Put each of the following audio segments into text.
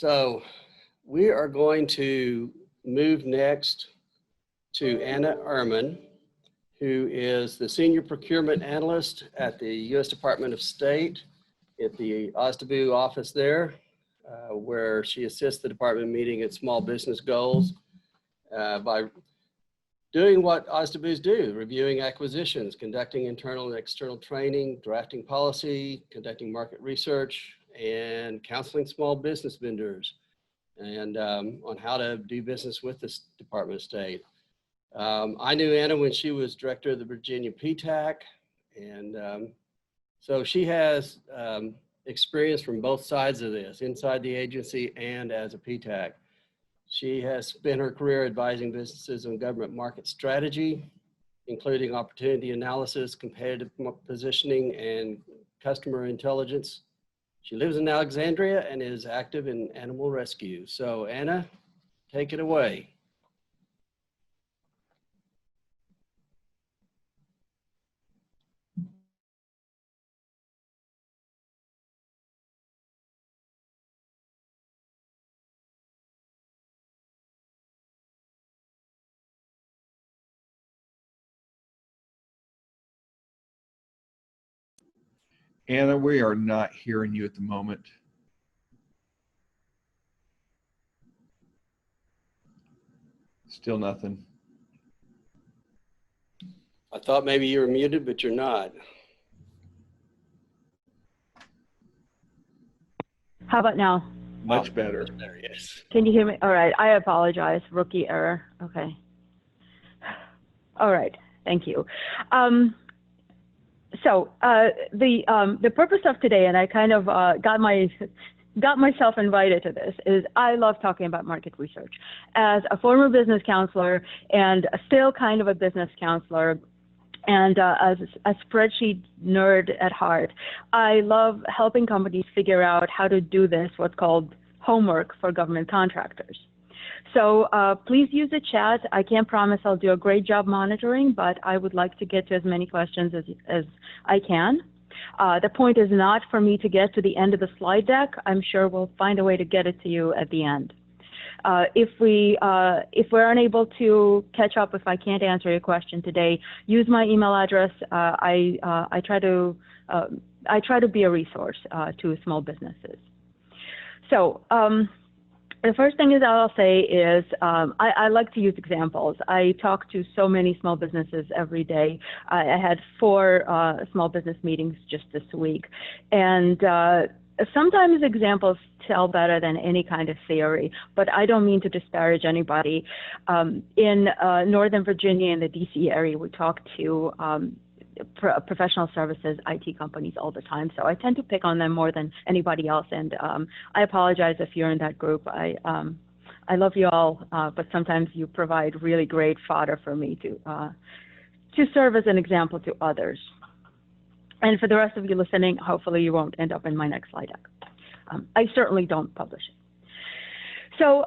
So we are going to move next to Anna Ehrman, who is the Senior Procurement Analyst at the U.S. Department of State at the OSDBU office there, where she assists the department meeting its small business goals by doing what OSDBUs do: reviewing acquisitions, conducting internal and external training, drafting policy, conducting market research, and counseling small business vendors and on how to do business with this Department of State. I knew Anna when she was director of the Virginia PTAC, and so she has experience from both sides of this, inside the agency and as a PTAC. She has spent her career advising businesses on government market strategy, including opportunity analysis, competitive positioning, and customer intelligence. She lives in Alexandria and is active in animal rescue. So Anna, take it away. Anna, we are not hearing you at the moment. Still nothing. I thought maybe you were muted, but you're not. How about now? Much better. Much better, yes. Can you hear me? All right, I apologize, rookie error. Okay. All right, thank you. The purpose of today, and I kind of got myself invited to this, is I love talking about market research. As a former business counselor and still kind of a business counselor, and as a spreadsheet nerd at heart, I love helping companies figure out how to do this, what's called homework for government contractors. So please use the chat. I can't promise I'll do a great job monitoring, but I would like to get to as many questions as I can. The point is not for me to get to the end of the slide deck. I'm sure we'll find a way to get it to you at the end. If we're unable to catch up, if I can't answer your question today, use my email address. I try to be a resource to small businesses. So the first thing I'll say is I like to use examples. I talk to so many small businesses every day. I had 4 small business meetings just this week, and sometimes examples tell better than any kind of theory, but I don't mean to disparage anybody. In Northern Virginia, in the DC area, we talk to professional services, IT companies all the time. So I tend to pick on them more than anybody else. And I apologize if you're in that group. I love you all, but sometimes you provide really great fodder for me to serve as an example to others. And for the rest of you listening, hopefully you won't end up in my next slide deck. I certainly don't publish it. So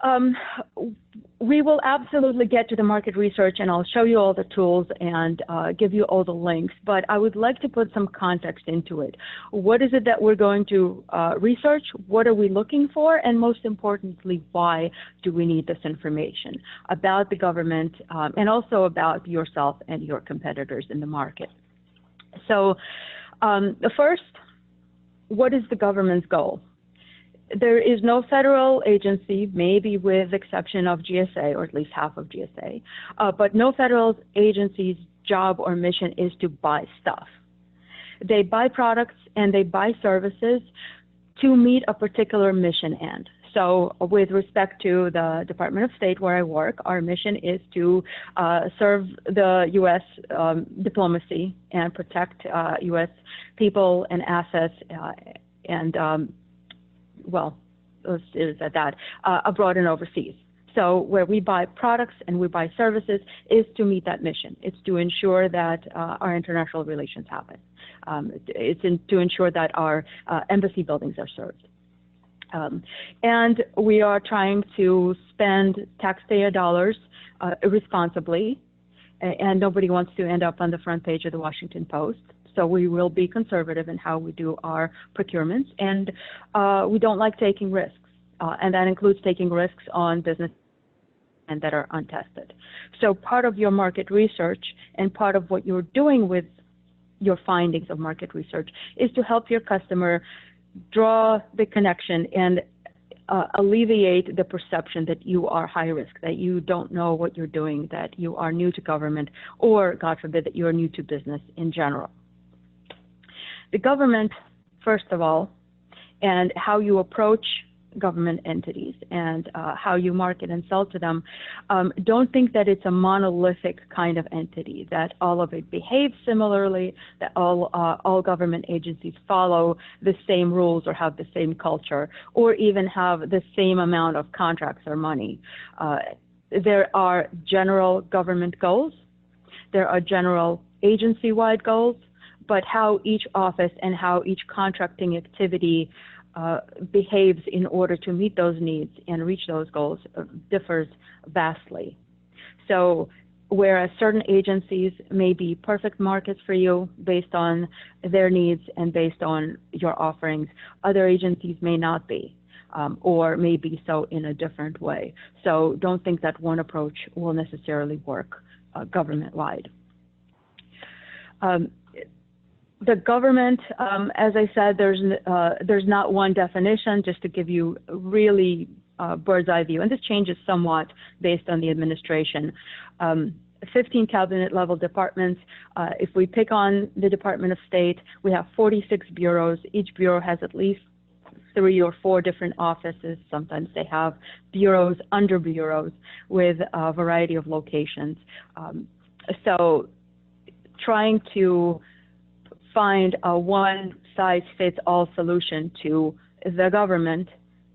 we will absolutely get to the market research, and I'll show you all the tools and give you all the links, but I would like to put some context into it. What is it that we're going to research? What are we looking for? And most importantly, why do we need this information about the government and also about yourself and your competitors in the market? So first, what is the government's goal? There is no federal agency, maybe with the exception of GSA, or at least half of GSA, but no federal agency's job or mission is to buy stuff. They buy products and they buy services to meet a particular mission end. So with respect to the Department of State where I work, our mission is to serve the U.S. Diplomacy and protect U.S. people and assets and well, let's leave it at that, abroad and overseas. So where we buy products and we buy services is to meet that mission. It's to ensure that our international relations happen. To ensure that our embassy buildings are served. And we are trying to spend taxpayer dollars responsibly, and nobody wants to end up on the front page of the Washington Post. So we will be conservative in how we do our procurements, and we don't like taking risks. and that includes taking risks on business and that are untested. So part of your market research and part of what you're doing with your findings of market research is to help your customer draw the connection and alleviate the perception that you are high risk, that you don't know what you're doing, that you are new to government, or, God forbid, that you are new to business in general. The government, first of all, and how you approach government entities and how you market and sell to them, don't think that it's a monolithic kind of entity, that all of it behaves similarly, that all government agencies follow the same rules or have the same culture, or even have the same amount of contracts or money. There are general government goals, there are general agency-wide goals, but how each office and how each contracting activity behaves in order to meet those needs and reach those goals differs vastly. So whereas certain agencies may be perfect markets for you based on their needs and based on your offerings, other agencies may not be, or may be so in a different way. So don't think that one approach will necessarily work government-wide. The government, as I said, there's not one definition, just to give you really bird's eye view, and this changes somewhat based on the administration. 15 cabinet level departments. If we pick on the Department of State, we have 46 bureaus. Each bureau has at least 3 or 4 different offices. Sometimes they have bureaus under bureaus with a variety of locations. So trying to find a one-size-fits-all solution to the government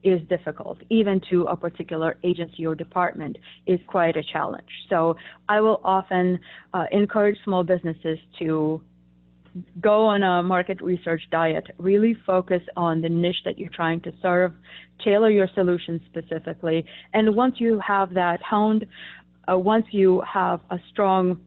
is difficult. Even to a particular agency or department is quite a challenge. So I will often encourage small businesses to go on a market research diet, really focus on the niche that you're trying to serve, tailor your solutions specifically, and once you have that honed, once you have a strong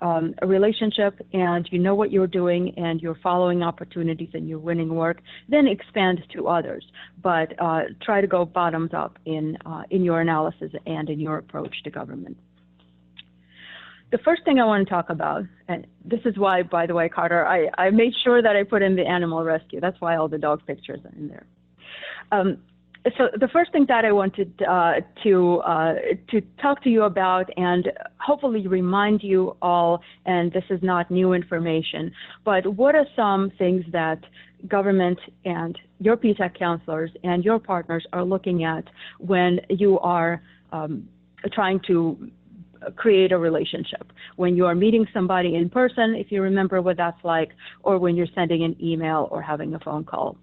a relationship and you know what you're doing and you're following opportunities and you're winning work, then expand to others. But try to go bottoms up in your analysis and in your approach to government. The first thing I want to talk about, and this is why, by the way, Carter, I made sure that I put in the animal rescue. That's why all the dog pictures are in there. So the first thing that I wanted to talk to you about and hopefully remind you all, and this is not new information, but what are some things that government and your PTAC counselors and your partners are looking at when you are trying to create a relationship, when you are meeting somebody in person, if you remember what that's like, or when you're sending an email or having a phone call.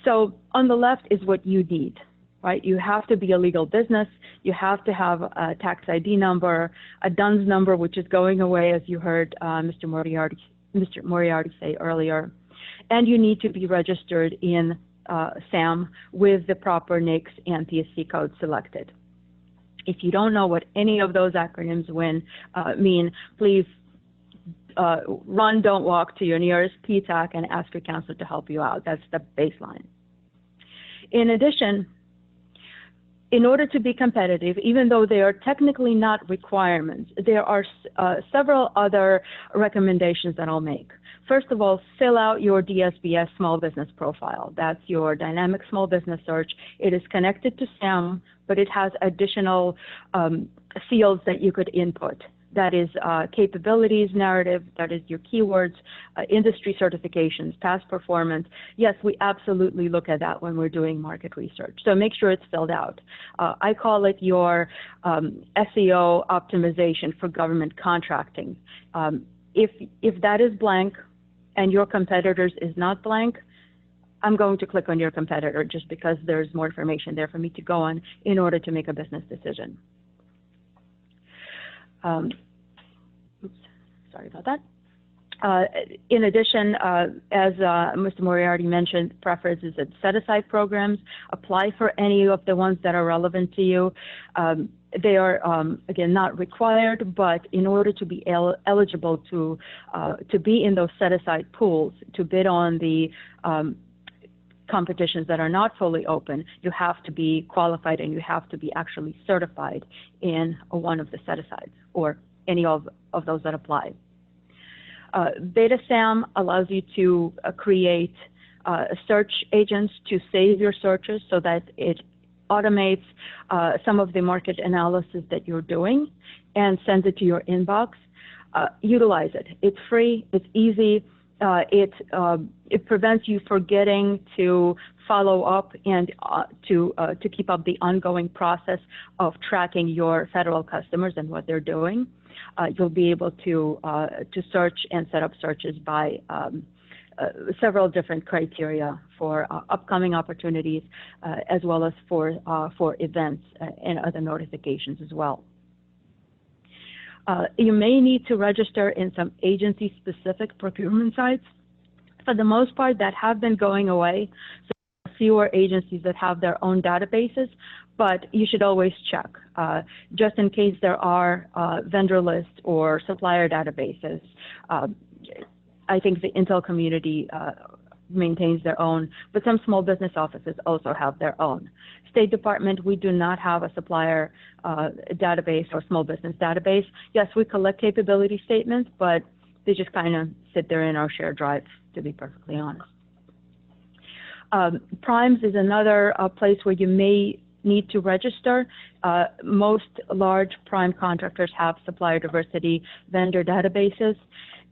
So on the left is what you need, right? You have to be a legal business. You have to have a tax ID number, a DUNS number, which is going away, as you heard Mr. Moriarty say earlier. And you need to be registered in SAM with the proper NAICS and PSC code selected. If you don't know what any of those acronyms mean, please run, don't walk to your nearest PTAC and ask your counselor to help you out. That's the baseline. In addition, in order to be competitive, even though they are technically not requirements, there are several other recommendations that I'll make. First of all, fill out your DSBS small business profile. That's your dynamic small business search. It is connected to SAM, but it has additional fields that you could input. That is capabilities, narrative, that is your keywords, industry certifications, past performance. Yes, we absolutely look at that when we're doing market research. So make sure it's filled out. I call it your SEO optimization for government contracting. If that is blank and your competitors is not blank, I'm going to click on your competitor just because there's more information there for me to go on in order to make a business decision. Oops, sorry about that. In addition, as Mr. Moriarty mentioned, preference is that set-aside programs. Apply for any of the ones that are relevant to you. They are, again, not required, but in order to be eligible to be in those set-aside pools, to bid on the competitions that are not fully open, you have to be qualified and you have to be actually certified in one of the set-asides or any of those that apply. BetaSAM allows you to create search agents to save your searches so that it automates some of the market analysis that you're doing and sends it to your inbox. Utilize it. It's free. It's easy. It prevents you forgetting to follow up and to keep up the ongoing process of tracking your federal customers and what they're doing. You'll be able to search and set up searches by several different criteria for upcoming opportunities, as well as for events and other notifications as well. You may need to register in some agency-specific procurement sites. For the most part, that have been going away. So fewer agencies that have their own databases, but you should always check, just in case there are vendor lists or supplier databases. I think the Intel community maintains their own, but some small business offices also have their own. State Department, we do not have a supplier database or small business database. Yes, we collect capability statements, but they just kind of sit there in our shared drive, to be perfectly honest. Primes is another place where you may need to register. Most large prime contractors have supplier diversity vendor databases.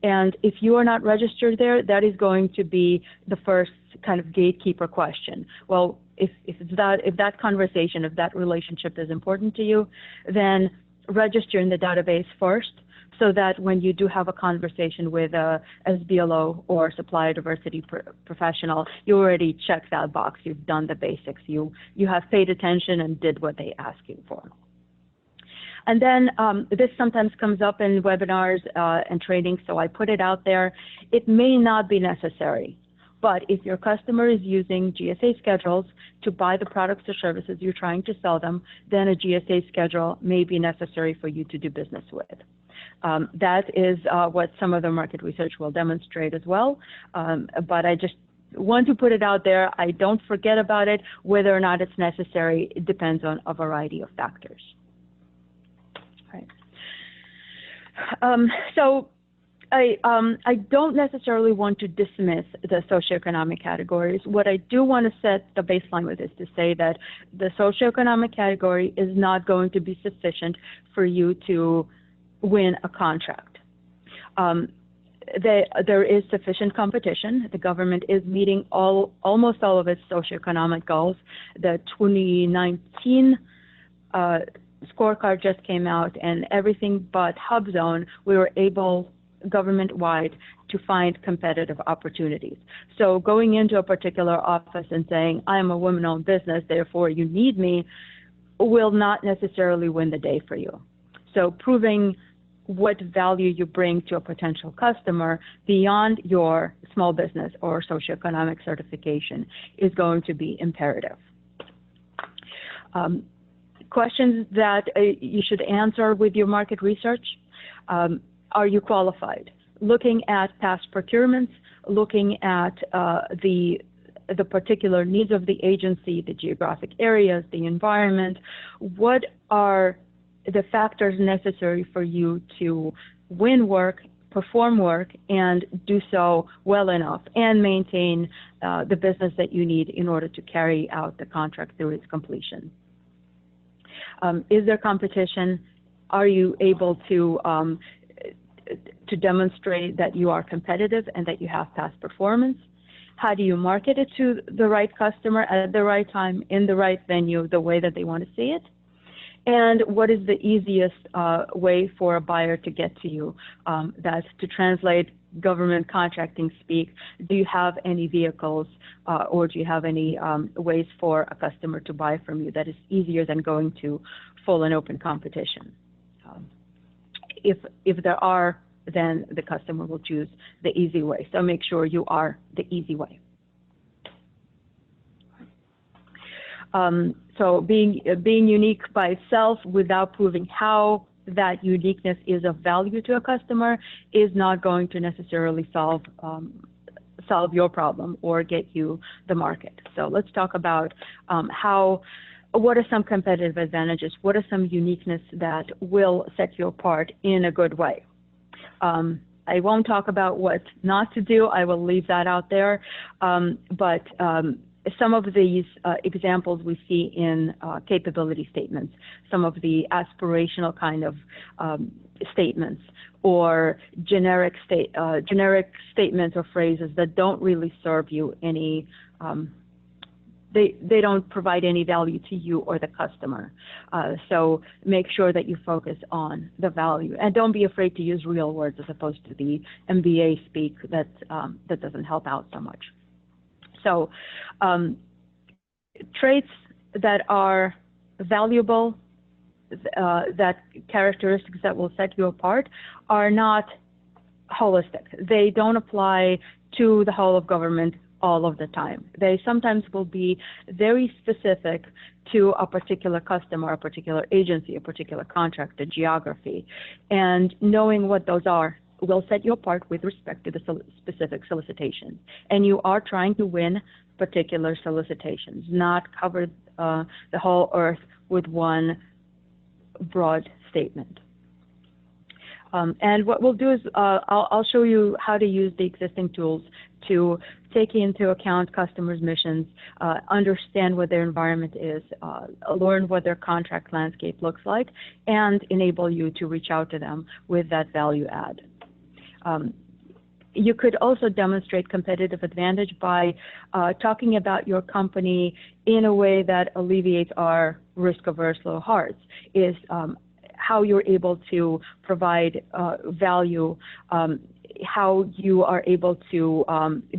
And if you are not registered there, that is going to be the first kind of gatekeeper question. Well, if that conversation, if that relationship is important to you, then register in the database first, so that when you do have a conversation with a SBLO or supplier diversity professional, you already checked that box. You've done the basics. You have paid attention and did what they ask you for. And then this sometimes comes up in webinars and training, so I put it out there. It may not be necessary, but if your customer is using GSA schedules to buy the products or services you're trying to sell them, then a GSA schedule may be necessary for you to do business with. That is what some of the market research will demonstrate as well, but I just want to put it out there. I don't forget about it. Whether or not it's necessary, it depends on a variety of factors. Right. So I don't necessarily want to dismiss the socioeconomic categories. What I do want to set the baseline with is to say that the socioeconomic category is not going to be sufficient for you to win a contract. There is sufficient competition. The government is meeting almost all of its socioeconomic goals. The 2019 scorecard just came out, and everything but HubZone, we were able government-wide to find competitive opportunities. So going into a particular office and saying, I'm a woman-owned business, therefore you need me, will not necessarily win the day for you. So proving what value you bring to a potential customer beyond your small business or socioeconomic certification is going to be imperative. Questions that you should answer with your market research. Are you qualified? Looking at past procurements, looking at the particular needs of the agency, the geographic areas, the environment. What are the factors necessary for you to win work, perform work, and do so well enough and maintain the business that you need in order to carry out the contract through its completion? Is there competition? Are you able to demonstrate that you are competitive and that you have past performance? How do you market it to the right customer at the right time, in the right venue, the way that they want to see it? And what is the easiest way for a buyer to get to you? That's to translate government contracting speak. Do you have any vehicles or do you have any ways for a customer to buy from you that is easier than going to full and open competition? If there are, then the customer will choose the easy way. So make sure you are the easy way. So being unique by itself without proving how that uniqueness is of value to a customer is not going to necessarily solve solve your problem or get you the market. So let's talk about what are some competitive advantages? What are some uniqueness that will set you apart in a good way? I won't talk about what not to do. I will leave that out there. But some of these examples we see in capability statements, some of the aspirational kind of statements, or generic statements or phrases that don't really serve you any, they don't provide any value to you or the customer. So make sure that you focus on the value, and don't be afraid to use real words as opposed to the MBA speak that doesn't help out so much. So traits that are valuable, that characteristics that will set you apart are not holistic. They don't apply to the whole of government all of the time. They sometimes will be very specific to a particular customer, a particular agency, a particular contract, a geography. And knowing what those are will set you apart with respect to the specific solicitation. And you are trying to win particular solicitations, not cover the whole earth with one broad statement. And what we'll do is I'll show you how to use the existing tools to take into account customers' missions, understand what their environment is, learn what their contract landscape looks like, and enable you to reach out to them with that value add. You could also demonstrate competitive advantage by talking about your company in a way that alleviates our risk-averse little hearts, is how you're able to provide value, how you are able to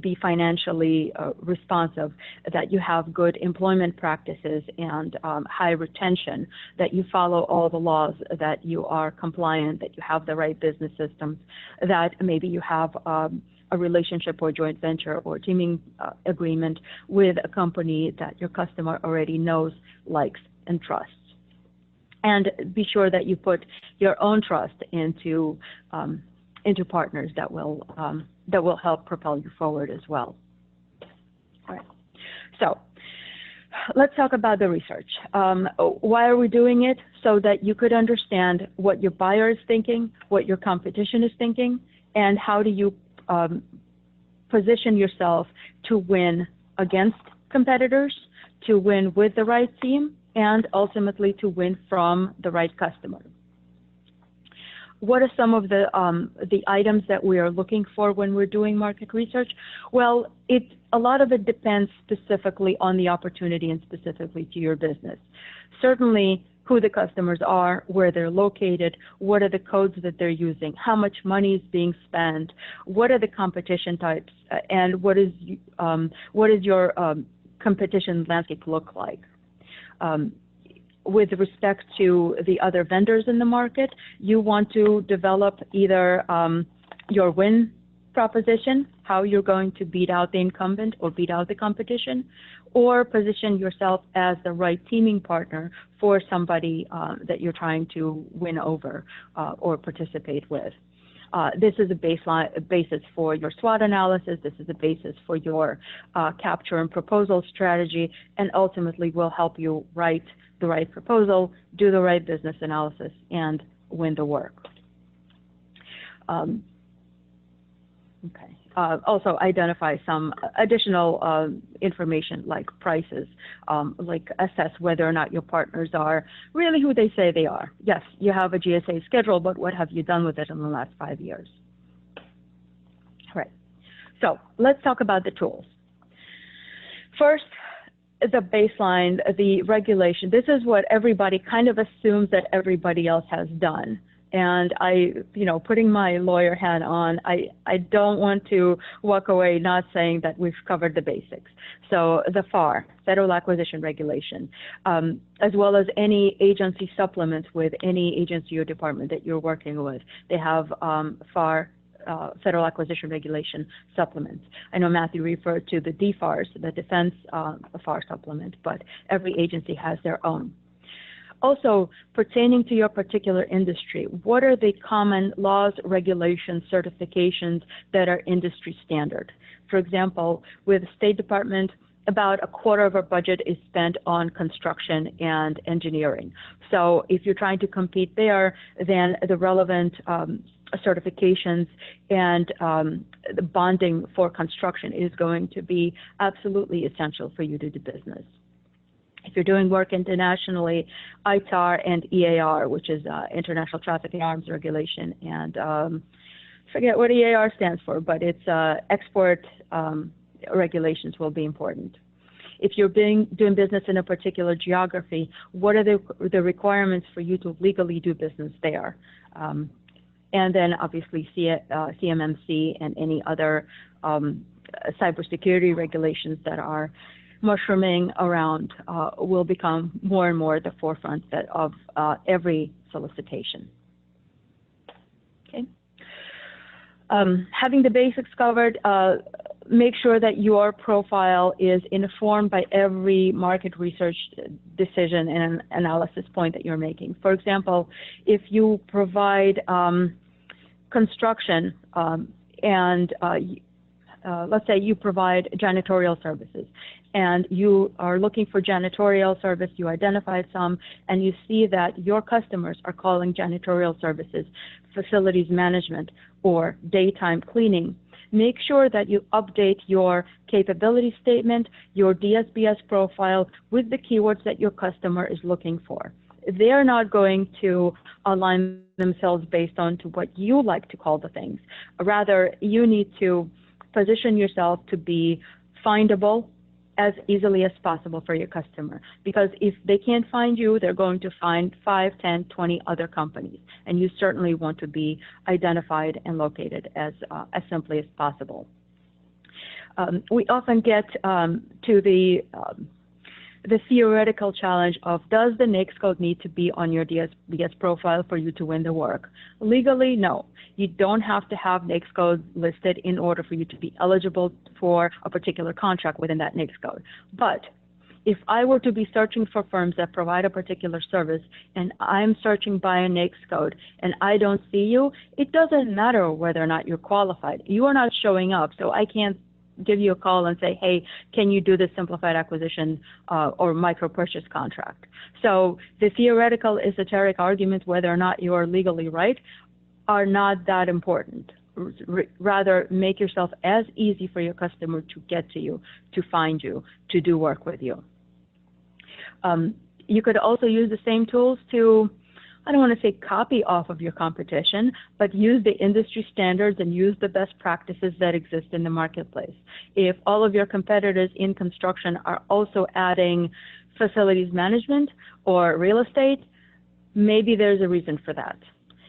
be financially responsive, that you have good employment practices and high retention, that you follow all the laws, that you are compliant, that you have the right business systems, that maybe you have a relationship or joint venture or teaming agreement with a company that your customer already knows, likes, and trusts. And be sure that you put your own trust into partners that will help propel you forward as well. All right. So let's talk about the research. Why are we doing it? So that you could understand what your buyer is thinking, what your competition is thinking, and how do you position yourself to win against competitors, to win with the right team, and ultimately to win from the right customer. What are some of the items that we are looking for when we're doing market research? Well, a lot of it depends specifically on the opportunity and specifically to your business. Certainly, who the customers are, where they're located, what are the codes that they're using, how much money is being spent, what are the competition types, and what is your competition landscape look like. With respect to the other vendors in the market, you want to develop either your win proposition, how you're going to beat out the incumbent or beat out the competition, or position yourself as the right teaming partner for somebody that you're trying to win over or participate with. This is a basis for your SWOT analysis. This is a basis for your capture and proposal strategy, and ultimately will help you write the right proposal, do the right business analysis, and win the work. Okay. Also identify some additional information like prices, like assess whether or not your partners are really who they say they are. Yes, you have a GSA schedule, but what have you done with it in the last 5 years? All right. So let's talk about the tools. First, the baseline, the regulation. This is what everybody kind of assumes that everybody else has done. And putting my lawyer hat on, I don't want to walk away not saying that we've covered the basics. So the FAR, Federal Acquisition Regulation, as well as any agency supplements with any agency or department that you're working with. They have FAR, Federal Acquisition Regulation supplements. I know Matthew referred to the DFARS, the Defense FAR supplement, but every agency has their own. Also, pertaining to your particular industry, what are the common laws, regulations, certifications that are industry standard? For example, with the State Department, about a quarter of our budget is spent on construction and engineering. So if you're trying to compete there, then the relevant certifications and the bonding for construction is going to be absolutely essential for you to do business. If you're doing work internationally, ITAR and EAR, which is International Traffic in Arms Regulation, and forget what EAR stands for, but it's export regulations will be important. If you're doing business in a particular geography, what are the requirements for you to legally do business there? And then obviously CMMC and any other cybersecurity regulations that are mushrooming around will become more and more at the forefront of every solicitation. Okay. Having the basics covered, make sure that your profile is informed by every market research decision and analysis point that you're making. For example, if you provide construction and let's say you provide janitorial services and you are looking for janitorial service, you identified some, and you see that your customers are calling janitorial services facilities management or daytime cleaning, make sure that you update your capability statement, your DSBS profile with the keywords that your customer is looking for. They're not going to align themselves based on to what you like to call the things. Rather, you need to position yourself to be findable as easily as possible for your customer. Because if they can't find you, they're going to find 5, 10, 20 other companies. And you certainly want to be identified and located as simply as possible. We often get to the theoretical challenge of, does the NAICS code need to be on your DSBS profile for you to win the work? Legally, no. You don't have to have NAICS code listed in order for you to be eligible for a particular contract within that NAICS code. But if I were to be searching for firms that provide a particular service and I'm searching by a NAICS code and I don't see you, it doesn't matter whether or not you're qualified. You are not showing up, so I can't give you a call and say, hey, can you do this simplified acquisition or micro purchase contract? So the theoretical esoteric arguments whether or not you are legally right are not that important. Rather, make yourself as easy for your customer to get to you, to find you, to do work with you. You could also use the same tools to, I don't want to say copy off of your competition, but use the industry standards and use the best practices that exist in the marketplace. If all of your competitors in construction are also adding facilities management or real estate, maybe there's a reason for that.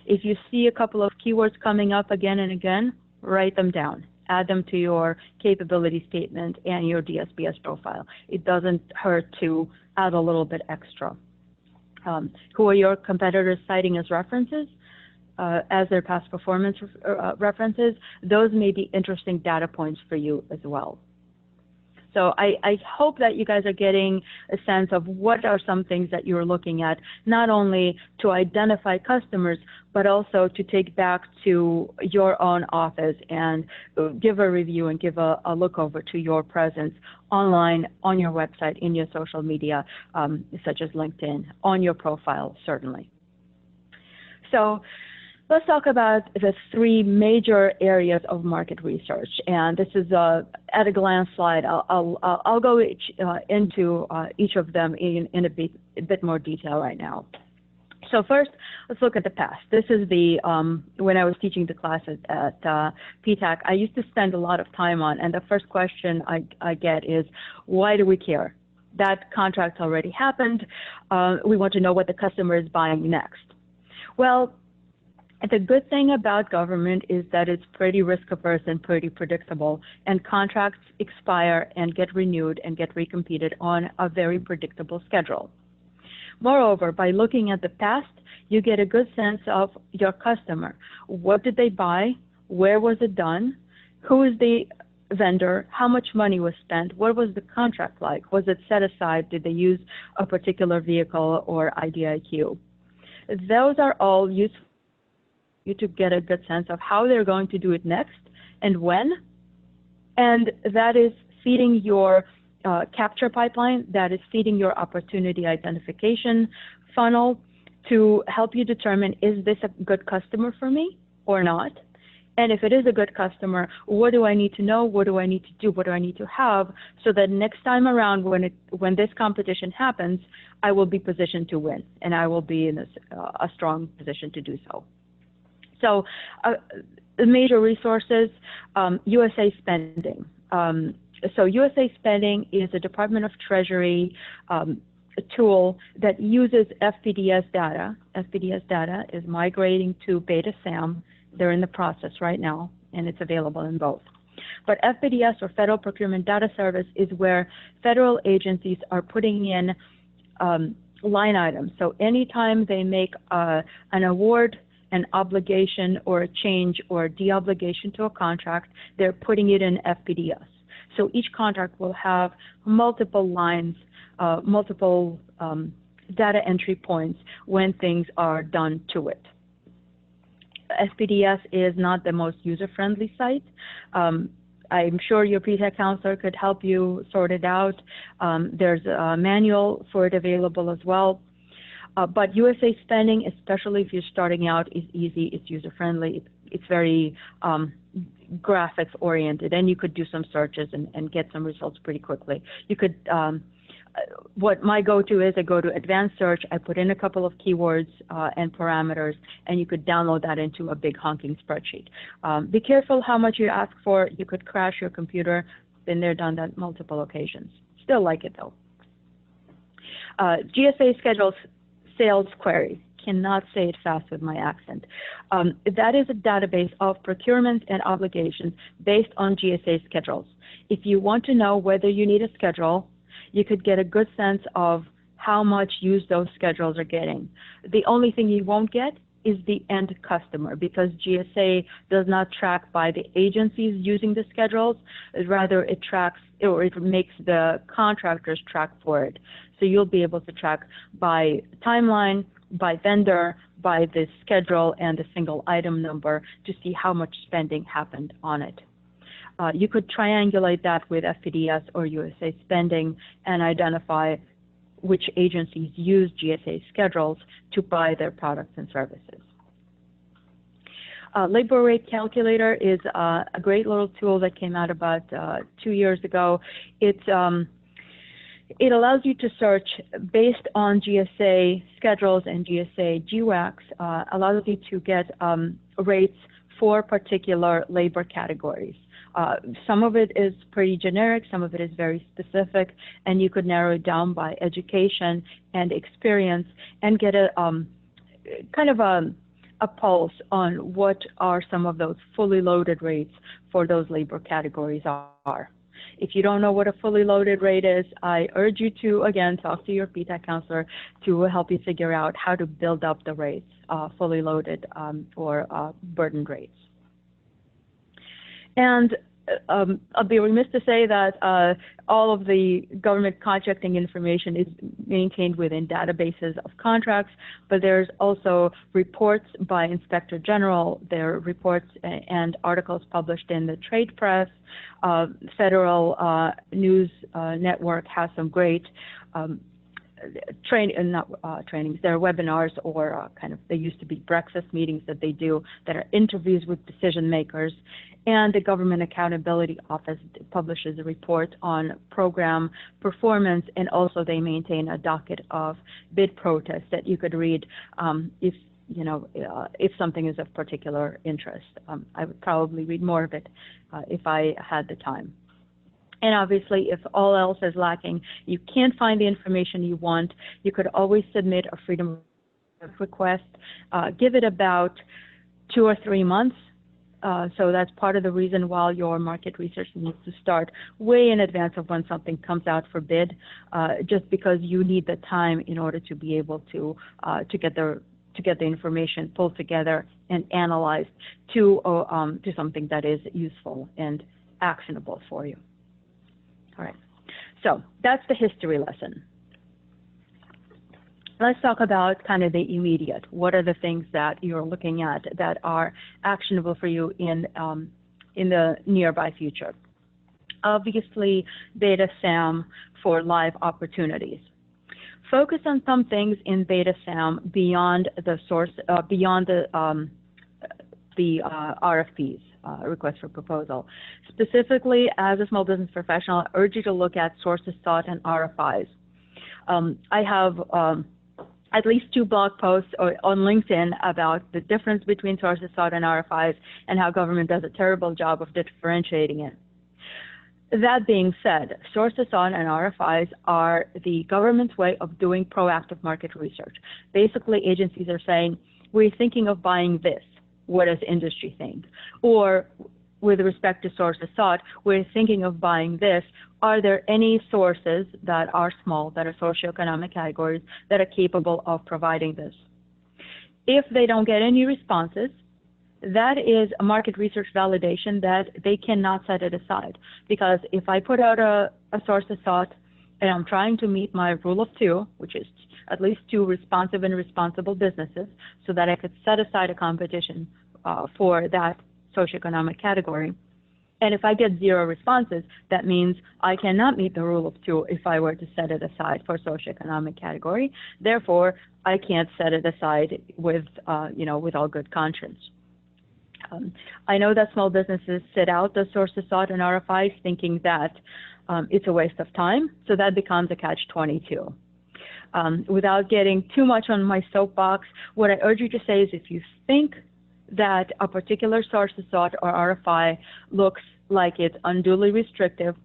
If you see a couple of keywords coming up again and again, write them down. Add them to your capability statement and your DSBS profile. It doesn't hurt to add a little bit extra. Who are your competitors citing as references, as their past performance references? Those may be interesting data points for you as well. So I hope that you guys are getting a sense of what are some things that you're looking at, not only to identify customers, but also to take back to your own office and give a review and give a look over to your presence online, on your website, in your social media, such as LinkedIn, on your profile, certainly. So let's talk about the 3 major areas of market research, and this is at a glance slide. I'll go into each of them in a bit more detail right now. So first, let's look at the past. This is the when I was teaching the class at PTAC, I used to spend a lot of time on, and the first question I get is, why do we care? That contract already happened. We want to know what the customer is buying next. Well, the good thing about government is that it's pretty risk-averse and pretty predictable, and contracts expire and get renewed and get recompeted on a very predictable schedule. Moreover, by looking at the past, you get a good sense of your customer. What did they buy? Where was it done? Who is the vendor, how much money was spent, what was the contract like, was it set aside, did they use a particular vehicle or IDIQ. Those are all useful for you to get a good sense of how they're going to do it next and when, and that is feeding your capture pipeline, that is feeding your opportunity identification funnel to help you determine, is this a good customer for me or not? And if it is a good customer, what do I need to know? What do I need to do? What do I need to have so that next time around when this competition happens, I will be positioned to win and I will be in a strong position to do so. So the major resources, USA Spending. So USA Spending is a Department of Treasury tool that uses FPDS data. FPDS data is migrating to BetaSAM. They're in the process right now, and it's available in both. But FPDS, or Federal Procurement Data Service, is where federal agencies are putting in line items. So anytime they make an award, an obligation, or a change or a deobligation to a contract, they're putting it in FPDS. So each contract will have multiple lines, multiple data entry points when things are done to it. SPDS is not the most user-friendly site. I'm sure your PTAC counselor could help you sort it out. There's a manual for it available as well. But USA Spending, especially if you're starting out, is easy, it's user-friendly, it's very graphics-oriented, and you could do some searches and get some results pretty quickly. You could, what my go-to is, I go to advanced search, I put in a couple of keywords and parameters, and you could download that into a big honking spreadsheet. Be careful how much you ask for. You could crash your computer. Been there, done that multiple occasions. Still like it though. GSA schedules sales query. Cannot say it fast with my accent. That is a database of procurements and obligations based on GSA schedules. If you want to know whether you need a schedule, you could get a good sense of how much use those schedules are getting. The only thing you won't get is the end customer, because GSA does not track by the agencies using the schedules. Rather, it tracks, or it makes the contractors track for it. So you'll be able to track by timeline, by vendor, by the schedule, and the single item number to see how much spending happened on it. You could triangulate that with FPDS or USA Spending and identify which agencies use GSA schedules to buy their products and services. Labor rate calculator is a great little tool that came out about 2 years ago. It allows you to search based on GSA schedules and GSA GWACs, allows you to get rates for particular labor categories. Some of it is pretty generic, some of it is very specific, and you could narrow it down by education and experience and get a kind of a pulse on what are some of those fully loaded rates for those labor categories are. If you don't know what a fully loaded rate is, I urge you to, again, talk to your PTAC counselor to help you figure out how to build up the rates, fully loaded or burdened rates. And I'll be remiss to say that all of the government contracting information is maintained within databases of contracts, but there's also reports by Inspector General. There are reports and articles published in the trade press. Federal News Network has some great trainings, there are webinars or kind of, they used to be breakfast meetings that they do that are interviews with decision makers. And the Government Accountability Office publishes a report on program performance, and also they maintain a docket of bid protests that you could read if if something is of particular interest. I would probably read more of it if I had the time. And obviously, if all else is lacking, you can't find the information you want, you could always submit a freedom of request. Give it about 2 or 3 months. So that's part of the reason why your market research needs to start way in advance of when something comes out for bid, just because you need the time in order to be able to get the information pulled together and analyzed to something that is useful and actionable for you. All right, so that's the history lesson. Let's talk about kind of the immediate. What are the things that you're looking at that are actionable for you in the nearby future? Obviously, BetaSAM for live opportunities. Focus on some things in BetaSAM beyond the source, beyond the RFPs, request for proposal. Specifically, as a small business professional, I urge you to look at sources sought and RFIs. I have at least 2 blog posts on LinkedIn about the difference between sources sought and RFIs and how government does a terrible job of differentiating it. That being said, sources sought and RFIs are the government's way of doing proactive market research. Basically, agencies are saying, we're thinking of buying this. What does industry think? Or with respect to sources sought, we're thinking of buying this. Are there any sources that are small, that are socioeconomic categories, that are capable of providing this? If they don't get any responses, that is a market research validation that they cannot set it aside. Because if I put out a sources sought and I'm trying to meet my rule of 2, which is at least 2 responsive and responsible businesses, so that I could set aside a competition for that socioeconomic category. And if I get 0 responses, that means I cannot meet the rule of 2 if I were to set it aside for socioeconomic category. Therefore, I can't set it aside with, with all good conscience. I know that small businesses sit out the sources sought and RFIs thinking that it's a waste of time, so that becomes a catch-22. Without getting too much on my soapbox, what I urge you to say is if you think that a particular sources sought or RFI looks like it's unduly restrictive,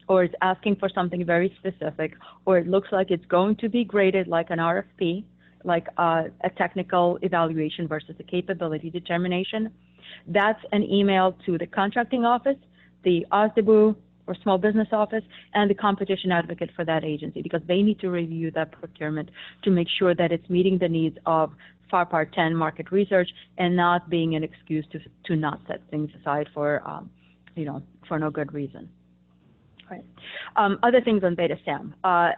or it's asking for something very specific, or it looks like it's going to be graded like an RFP, like a technical evaluation versus a capability determination, that's an email to the contracting office, the OSDBU or small business office, and the competition advocate for that agency, because they need to review that procurement to make sure that it's meeting the needs of FAR Part 10 market research and not being an excuse to not set things aside for, for no good reason. Right. Other things on BetaSAM,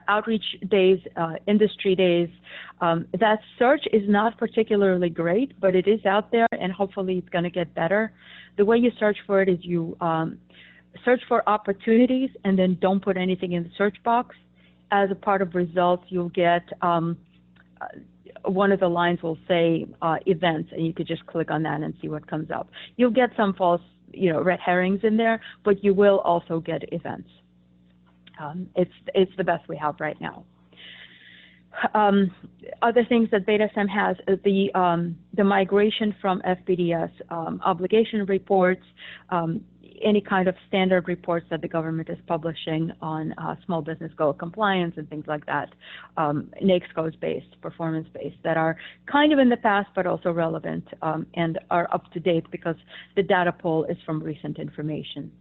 outreach days, industry days, that search is not particularly great, but it is out there and hopefully it's going to get better. The way you search for it is you search for opportunities and then don't put anything in the search box. As a part of results, you'll get one of the lines will say events, and you could just click on that and see what comes up. You'll get some false, red herrings in there, but you will also get events. It's the best we have right now. Other things that BetaSAM has is the migration from FBDS obligation reports, any kind of standard reports that the government is publishing on small business goal compliance and things like that, NAICS-based, performance-based, that are kind of in the past but also relevant and are up to date because the data pool is from recent information.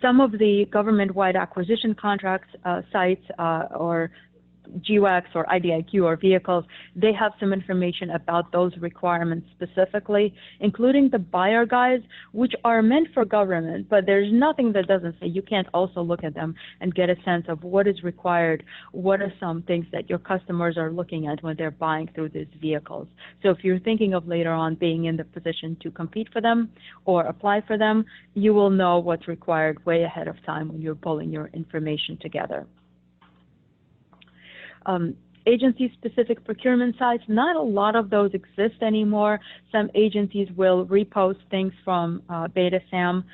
Some of the government-wide acquisition contracts sites or GWACs or IDIQ or vehicles, they have some information about those requirements specifically, including the buyer guides, which are meant for government, but there's nothing that doesn't say you can't also look at them and get a sense of what is required, what are some things that your customers are looking at when they're buying through these vehicles. So if you're thinking of later on being in the position to compete for them or apply for them, you will know what's required way ahead of time when you're pulling your information together. Agency-specific procurement sites, not a lot of those exist anymore. Some agencies will repost things from BetaSAM,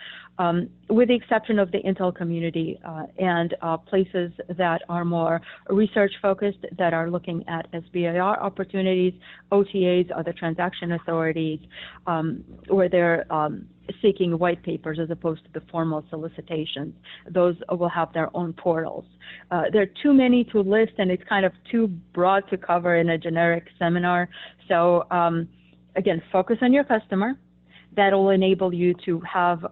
with the exception of the Intel community and places that are more research-focused, that are looking at SBIR opportunities, OTAs, other transaction authorities, where they're seeking white papers as opposed to the formal solicitations. Those will have their own portals. There are too many to list, and it's kind of too broad to cover in a generic seminar. So again, focus on your customer, that will enable you to have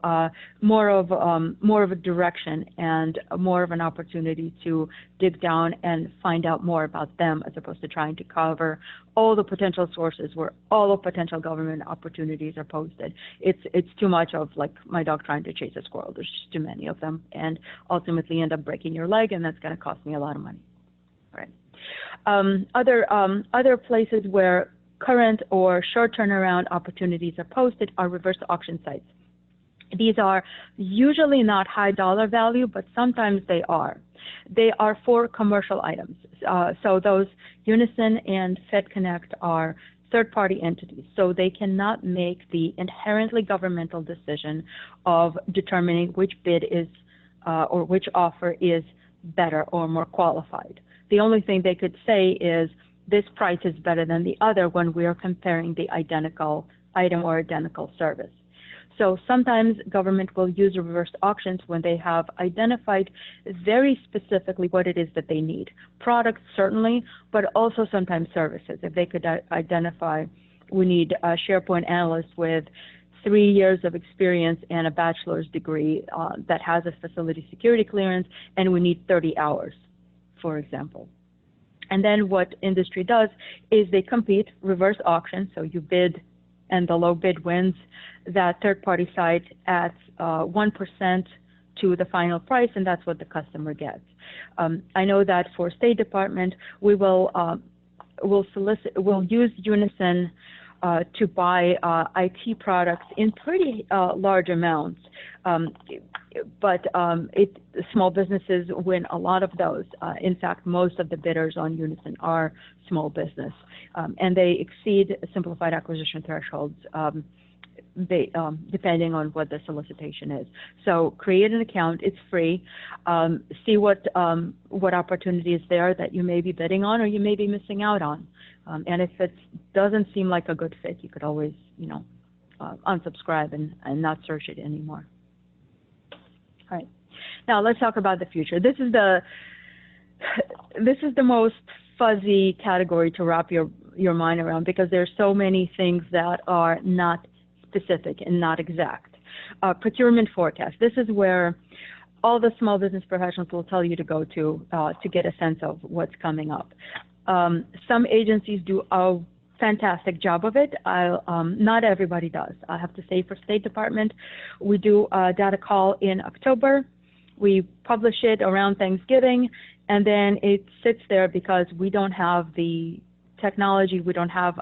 more of a direction and more of an opportunity to dig down and find out more about them, as opposed to trying to cover all the potential sources where all the potential government opportunities are posted. It's too much of like my dog trying to chase a squirrel. There's just too many of them, and ultimately end up breaking your leg, and that's going to cost me a lot of money. All right. Other places where current or short turnaround opportunities are posted are reverse auction sites. These are usually not high dollar value, but sometimes they are. They are for commercial items. So those Unison and FedConnect are third-party entities, so they cannot make the inherently governmental decision of determining which bid is or which offer is better or more qualified. The only thing they could say is this price is better than the other when we are comparing the identical item or identical service. So sometimes government will use reverse auctions when they have identified very specifically what it is that they need. Products, certainly, but also sometimes services. If they could identify, we need a SharePoint analyst with 3 years of experience and a bachelor's degree that has a facility security clearance, and we need 30 hours, for example. And then what industry does is they compete, reverse auction, so you bid and the low bid wins. That third-party site adds 1% to the final price, and that's what the customer gets. I know that for State Department, we will we'll use Unison to buy IT products in pretty large amounts, but small businesses win a lot of those. In fact, most of the bidders on Unison are small business, and they exceed simplified acquisition thresholds depending on what the solicitation is. So create an account, it's free, see what opportunity is there that you may be bidding on or you may be missing out on. And if it doesn't seem like a good fit, you could always, unsubscribe and not search it anymore. All right. Now let's talk about the future. This is the most fuzzy category to wrap your mind around, because there's so many things that are not specific and not exact. Procurement forecast. This is where all the small business professionals will tell you to go to get a sense of what's coming up. Some agencies do a fantastic job of it. Not everybody does. I have to say, for State Department, we do a data call in October. We publish it around Thanksgiving, and then it sits there because we don't have the technology, we don't have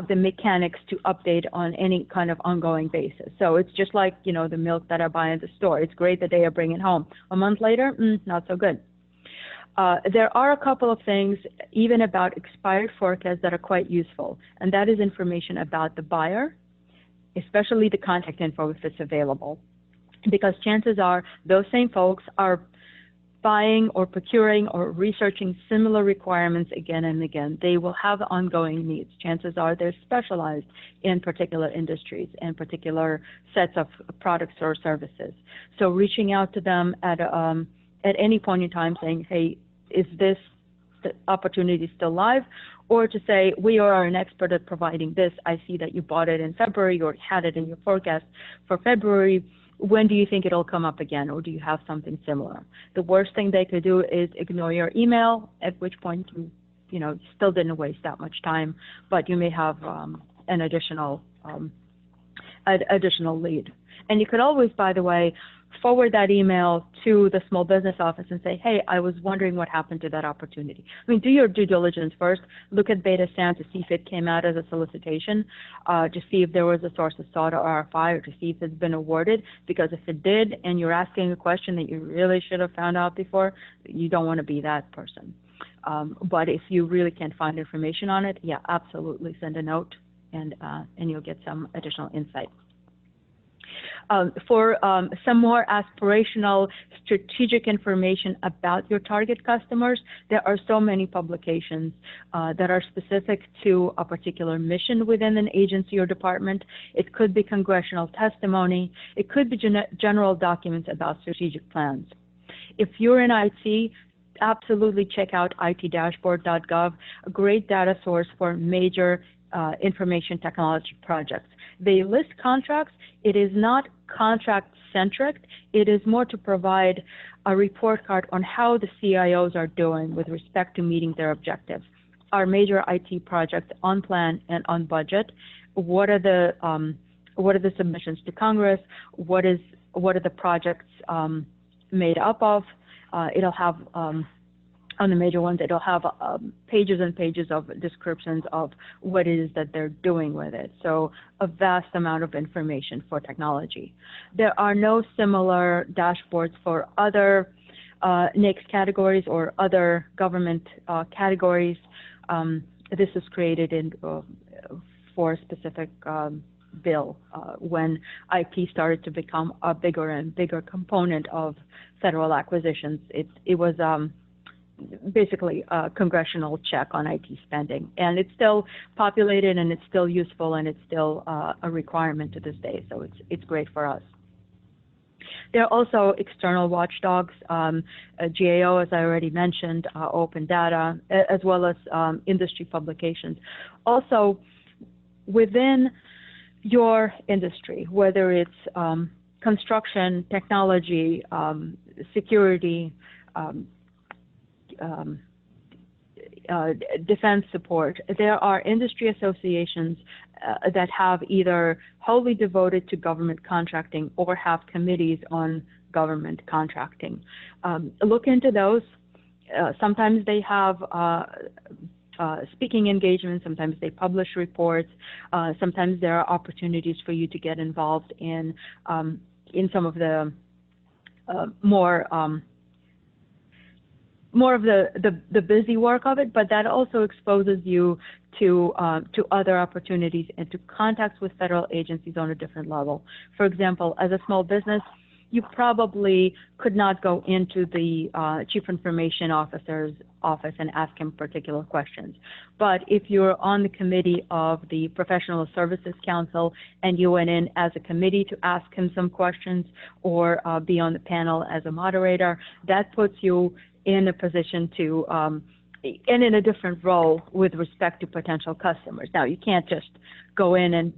the mechanics to update on any kind of ongoing basis. So it's just like, the milk that I buy in the store. It's great the day I bring it home. A month later, not so good. There are a couple of things, even about expired forecasts, that are quite useful, and that is information about the buyer, especially the contact info if it's available, because chances are those same folks are buying or procuring or researching similar requirements again and again. They will have ongoing needs. Chances are they're specialized in particular industries and particular sets of products or services. So reaching out to them at any point in time saying, hey, is this opportunity still live? Or to say, we are an expert at providing this. I see that you bought it in February or had it in your forecast for February. When do you think it'll come up again, or do you have something similar? The worst thing they could do is ignore your email, at which point you still didn't waste that much time, but you may have an additional lead. And you could always, by the way, forward that email to the small business office and say, hey, I was wondering what happened to that opportunity. I mean, do your due diligence first. Look at BetaSAM to see if it came out as a solicitation, to see if there was a source of SOTA or RFI, or to see if it's been awarded. Because if it did, and you're asking a question that you really should have found out before, you don't want to be that person. But if you really can't find information on it, yeah, absolutely send a note, and you'll get some additional insight. For some more aspirational strategic information about your target customers, there are so many publications that are specific to a particular mission within an agency or department. It could be congressional testimony. It could be general documents about strategic plans. If you're in IT, absolutely check out ITDashboard.gov, a great data source for major information technology projects. They list contracts. It is not contract-centric. It is more to provide a report card on how the CIOs are doing with respect to meeting their objectives. Our major IT projects on plan and on budget. What are the submissions to Congress? What are the projects made up of? It'll have on the major ones, it'll have pages and pages of descriptions of what it is that they're doing with it. So a vast amount of information for technology. There are no similar dashboards for other NAICS categories or other government categories. This was created for a specific bill when IP started to become a bigger and bigger component of federal acquisitions. It was basically a congressional check on IT spending, and it's still populated and it's still useful and it's still a requirement to this day. So it's great for us. There are also external watchdogs, GAO, as I already mentioned, open data, as well as industry publications. Also, within your industry, whether it's construction, technology, security, defense support, there are industry associations that have either wholly devoted to government contracting or have committees on government contracting. Look into those. Sometimes they have speaking engagements, sometimes they publish reports, sometimes there are opportunities for you to get involved in some of the more of the busy work of it, but that also exposes you to other opportunities and to contacts with federal agencies on a different level. For example, as a small business, you probably could not go into the Chief Information Officer's office and ask him particular questions. But if you're on the committee of the Professional Services Council and you went in as a committee to ask him some questions or be on the panel as a moderator, that puts you in a position to, and in a different role with respect to potential customers. Now, you can't just go in and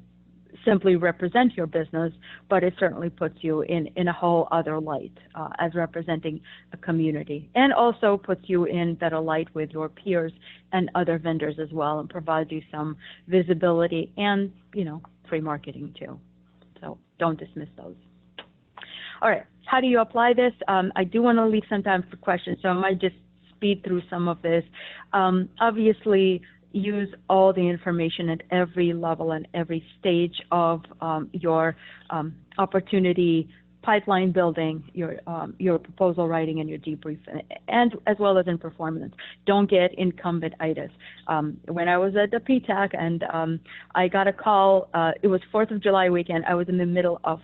simply represent your business, but it certainly puts you in a whole other light as representing a community, and also puts you in better light with your peers and other vendors as well, and provides you some visibility and, free marketing too. So don't dismiss those. All right, how do you apply this? I do want to leave some time for questions, so I might just speed through some of this. Obviously, use all the information at every level and every stage of your opportunity pipeline building, your proposal writing, and your debrief, and as well as in performance. Don't get incumbent-itis. When I was at the PTAC and I got a call, it was 4th of July weekend, I was in the middle of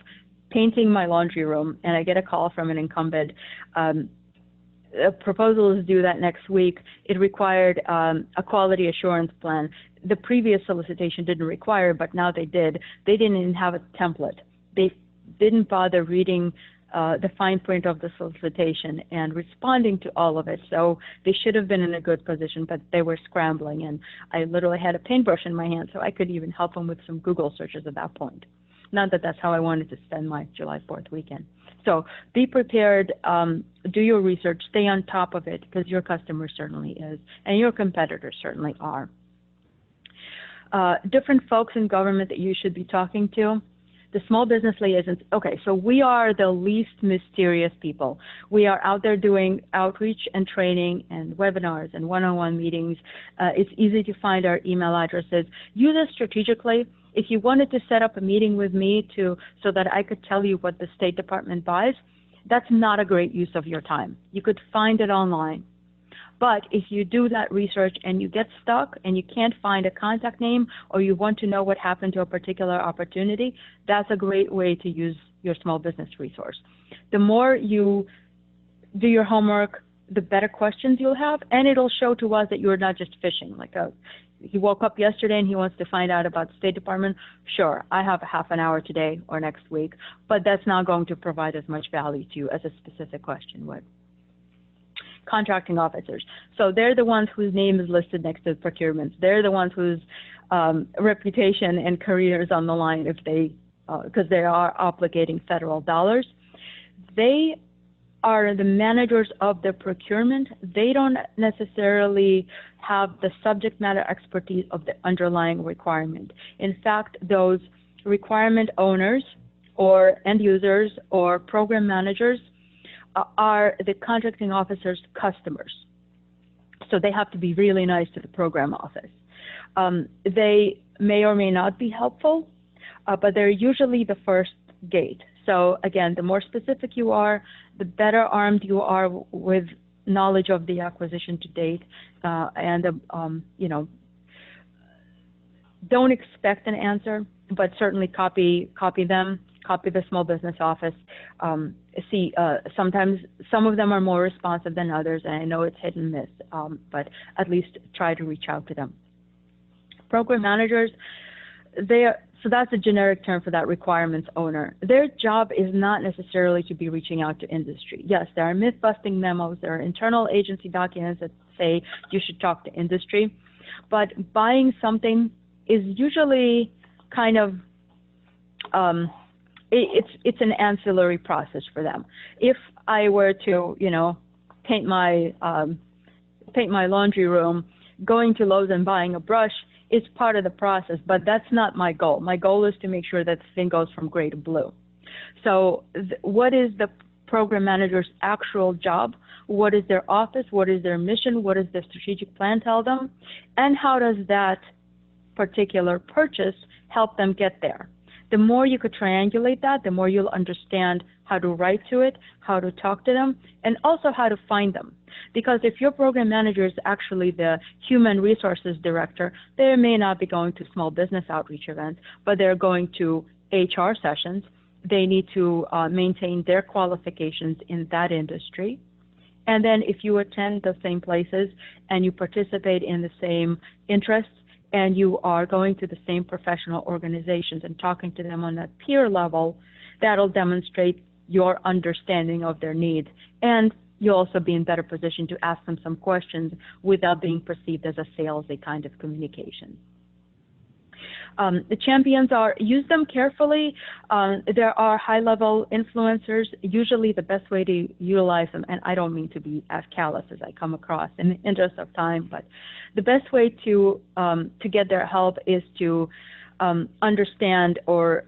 painting my laundry room, and I get a call from an incumbent. A proposal is due that next week. It required a quality assurance plan. The previous solicitation didn't require, but now they did. They didn't even have a template. They didn't bother reading the fine print of the solicitation and responding to all of it. So they should have been in a good position, but they were scrambling, and I literally had a paintbrush in my hand, so I could even help them with some Google searches at that point. Not that that's how I wanted to spend my July 4th weekend. So be prepared, do your research, stay on top of it, because your customer certainly is, and your competitors certainly are. Different folks in government that you should be talking to. The small business liaisons, okay, so we are the least mysterious people. We are out there doing outreach and training and webinars and one-on-one meetings. It's easy to find our email addresses. Use us strategically. If you wanted to set up a meeting with me so that I could tell you what the State Department buys, that's not a great use of your time. You could find it online. But if you do that research and you get stuck and you can't find a contact name, or you want to know what happened to a particular opportunity, that's a great way to use your small business resource. The more you do your homework, the better questions you'll have, and it'll show to us that you're not just fishing. Like he woke up yesterday and he wants to find out about the State Department. Sure, I have a half an hour today or next week, but that's not going to provide as much value to you as a specific question would. Contracting officers. So they're the ones whose name is listed next to procurements. They're the ones whose reputation and careers on the line if they, because they are obligating federal dollars. They are the managers of the procurement. They don't necessarily have the subject matter expertise of the underlying requirement. In fact, those requirement owners or end users or program managers are the contracting officer's customers. So they have to be really nice to the program office. They may or may not be helpful, but they're usually the first gate. So again, the more specific you are, the better armed you are with knowledge of the acquisition to date, and you know, don't expect an answer, but certainly copy them, copy the small business office. Sometimes some of them are more responsive than others, and I know it's hit and miss, but at least try to reach out to them. Program managers, so that's a generic term for that requirements owner. Their job is not necessarily to be reaching out to industry. Yes, there are myth-busting memos, there are internal agency documents that say you should talk to industry, but buying something is usually kind of, it's an ancillary process for them. If I were to, you know, paint my laundry room, going to Lowe's and buying a brush is part of the process, but that's not my goal. My goal is to make sure that the thing goes from gray to blue. So what is the program manager's actual job? What is their office? What is their mission? What does their strategic plan tell them? And how does that particular purchase help them get there? The more you could triangulate that, the more you'll understand how to write to it, how to talk to them, and also how to find them. Because if your program manager is actually the human resources director, they may not be going to small business outreach events, but they're going to HR sessions. They need to maintain their qualifications in that industry. And then if you attend the same places and you participate in the same interests, and you are going to the same professional organizations and talking to them on that peer level, that'll demonstrate your understanding of their needs. And you'll also be in better position to ask them some questions without being perceived as a salesy kind of communication. The champions are, use them carefully. There are high-level influencers. Usually the best way to utilize them, and I don't mean to be as callous as I come across in the interest of time, but the best way to get their help is to understand or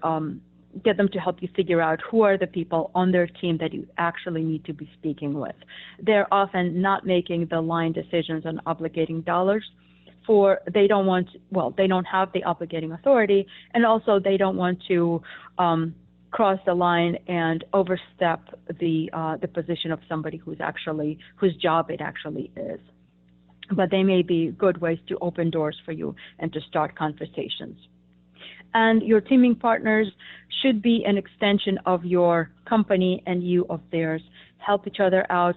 get them to help you figure out who are the people on their team that you actually need to be speaking with. They're often not making the line decisions on obligating dollars. They don't want, well, they don't have the obligating authority, and also they don't want to cross the line and overstep the position of somebody whose job it actually is. But they may be good ways to open doors for you and to start conversations. And your teaming partners should be an extension of your company and you of theirs. Help each other out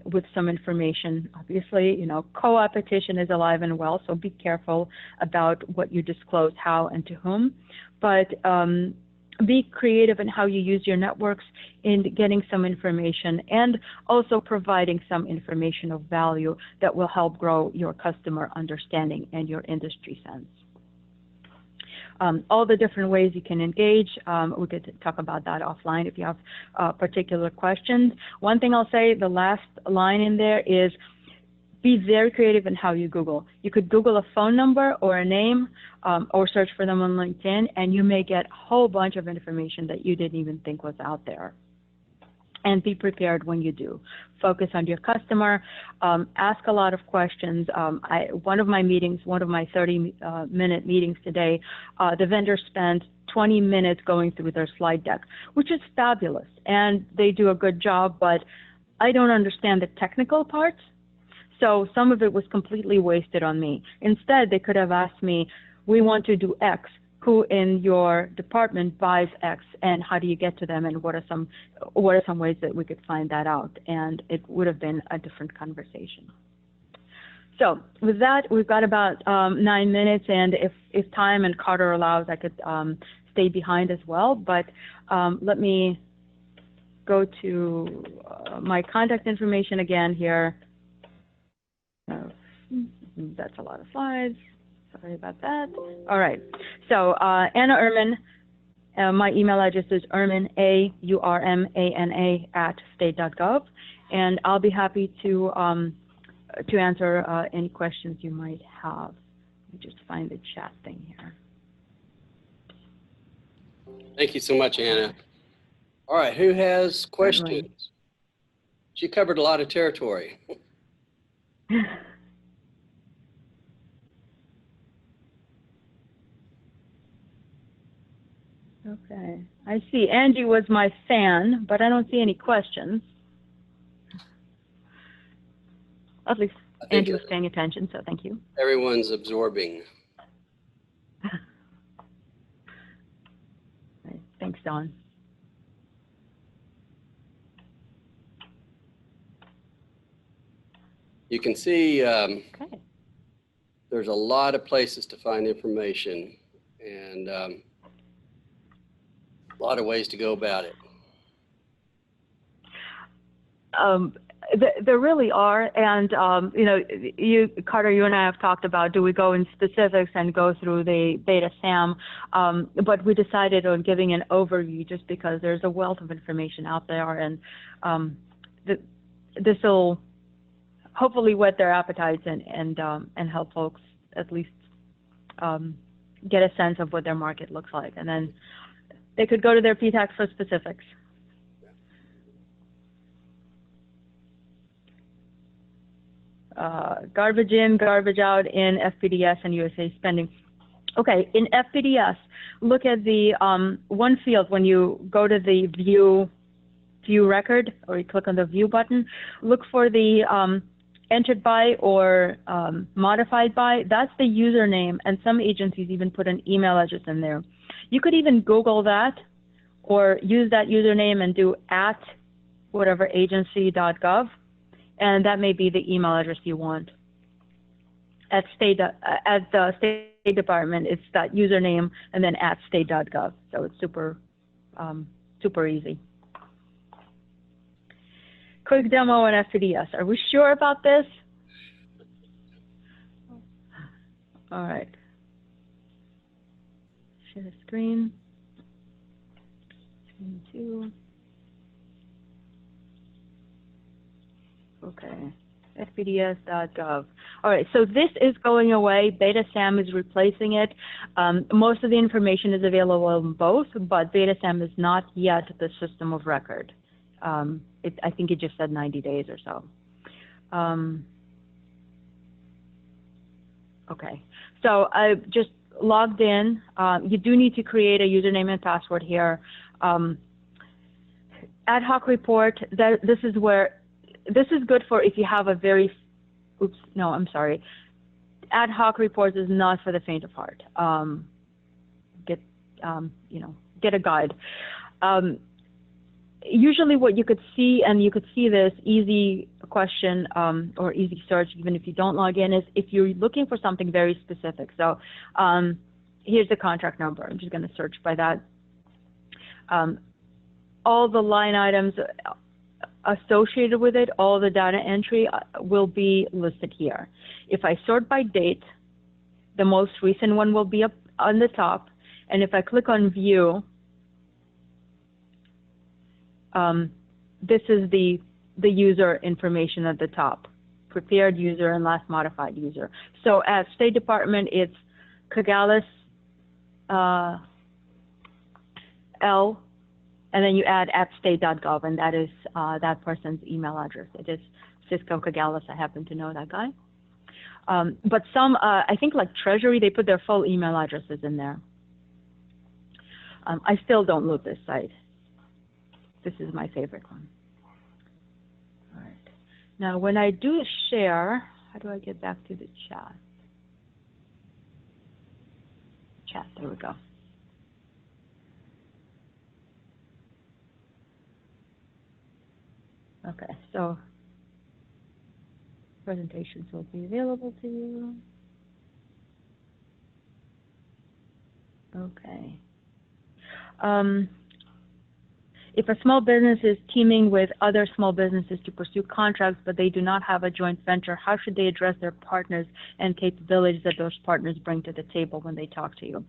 with some information. Obviously, you know, co-opetition is alive and well, so be careful about what you disclose, how and to whom. But be creative in how you use your networks in getting some information and also providing some information of value that will help grow your customer understanding and your industry sense. All the different ways you can engage. We could talk about that offline if you have particular questions. One thing I'll say, the last line in there is be very creative in how you Google. You could Google a phone number or a name or search for them on LinkedIn, and you may get a whole bunch of information that you didn't even think was out there. And be prepared when you do. Focus on your customer, ask a lot of questions. One of my 30-minute meetings today, the vendor spent 20 minutes going through their slide deck, which is fabulous. And they do a good job, but I don't understand the technical parts. So some of it was completely wasted on me. Instead, they could have asked me, we want to do X. Who in your department buys X, and how do you get to them, and what are some ways that we could find that out? And it would have been a different conversation. So with that, we've got about 9 minutes, and if time and Carter allows, I could stay behind as well. But let me go to my contact information again here. That's a lot of slides. Sorry about that. All right. So Anna Ehrman, my email address is Ehrman, A-U-R-M-A-N-A @state.gov, and I'll be happy to answer any questions you might have. Let me just find the chat thing here. Thank you so much, Anna. All right, who has questions? Certainly. She covered a lot of territory. Okay. I see Angie was my fan, but I don't see any questions. At least I think Angie was paying attention, so thank you. everyone's absorbing. Right. Thanks, Dawn. You can see Okay. there's a lot of places to find information and a lot of ways to go about it. There really are, and you know, Carter, you and I have talked about, do we go in specifics and go through the BetaSAM, but we decided on giving an overview just because there's a wealth of information out there, and this will hopefully whet their appetites and help folks at least get a sense of what their market looks like, and then they could go to their PTAC for specifics. Garbage in, garbage out in FPDS and USA spending. Okay, in FPDS, look at the one field when you go to the view record, or you click on the view button, look for the entered by or modified by. That's the username, and some agencies even put an email address in there. You could even Google that or use that username and do @whatever-agency.gov. And that may be the email address you want. At the State Department, it's that username and then @state.gov. So it's super easy. Quick demo on FPDS. Are we sure about this? All right. Share the screen. Screen 2. Okay, FPDS.gov. All right, so this is going away. BetaSAM is replacing it. Most of the information is available in both, but BetaSAM is not yet the system of record. I think it just said 90 days or so. Okay, so I just logged in. You do need to create a username and password here. Ad hoc report, this is good for if you have a very, oops, no, I'm sorry. Ad hoc reports is not for the faint of heart. Get a guide. Usually what you could see, and you could see this easy question or easy search, even if you don't log in, is if you're looking for something very specific. So here's the contract number. I'm just going to search by that. All the line items associated with it, all the data entry will be listed here. If I sort by date, the most recent one will be up on the top, and if I click on view, this is the user information at the top, prepared user and last modified user. So at State Department, it's Kagalis L, and then you add @state.gov, and that is that person's email address. It is Cisco Kagalis. I happen to know that guy. But some, I think like Treasury, they put their full email addresses in there. I still don't load this site. This is my favorite one. All right. Now, when I do share, how do I get back to the chat? Chat, there we go. Okay, so presentations will be available to you. Okay. if a small business is teaming with other small businesses to pursue contracts, but they do not have a joint venture, how should they address their partners and capabilities that those partners bring to the table when they talk to you?